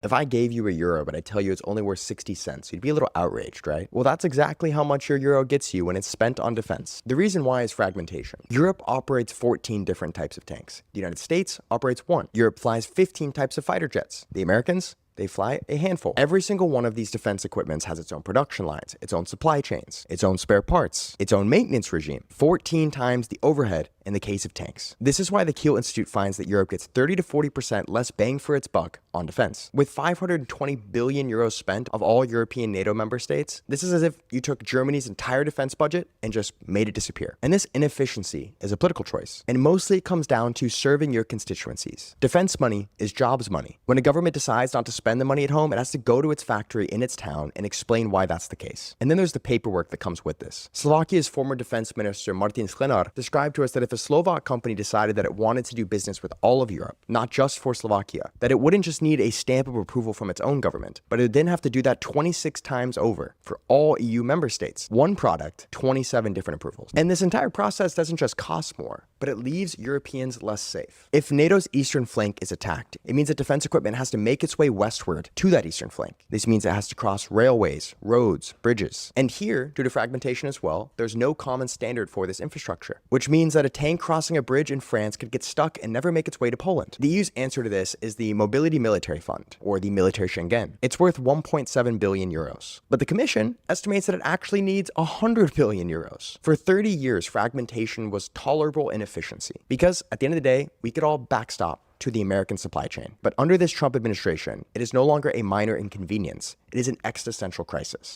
If I gave you a euro, but I tell you it's only worth 60 cents, you'd be a little outraged, right? Well, that's exactly how much your euro gets you when it's spent on defense. The reason why is fragmentation. Europe operates 14 different types of tanks. The United States operates one. Europe flies 15 types of fighter jets. The Americans, they fly a handful. Every single one of these defense equipments has its own production lines, its own supply chains, its own spare parts, its own maintenance regime, 14 times the overhead in the case of tanks. This is why the Kiel Institute finds that Europe gets 30 to 40% less bang for its buck on defense. With 520 billion euros spent of all European NATO member states, this is as if you took Germany's entire defense budget and just made it disappear. And this inefficiency is a political choice, and mostly it comes down to serving your constituencies. Defense money is jobs money. When a government decides not to spend the money at home, it has to go to its factory in its town and explain why that's the case. And then there's the paperwork that comes with this. Slovakia's former defense minister Martin Sklenar described to us that if a Slovak company decided that it wanted to do business with all of Europe, not just for Slovakia, that it wouldn't just need a stamp of approval from its own government, but it would then have to do that 26 times over for all EU member states. One product, 27 different approvals. And this entire process doesn't just cost more, but it leaves Europeans less safe. If NATO's eastern flank is attacked, it means that defense equipment has to make its way westward to that eastern flank. This means it has to cross railways, roads, bridges. And here, due to fragmentation as well, there's no common standard for this infrastructure, which means that a tank crossing a bridge in France could get stuck and never make its way to Poland. The EU's answer to this is the Mobility Military Fund, or the Military Schengen. It's worth 1.7 billion euros. But the Commission estimates that it actually needs 100 billion euros. For 30 years, fragmentation was tolerable inefficiency, because at the end of the day, we could all backstop to the American supply chain. But under this Trump administration, it is no longer a minor inconvenience. It is an existential crisis.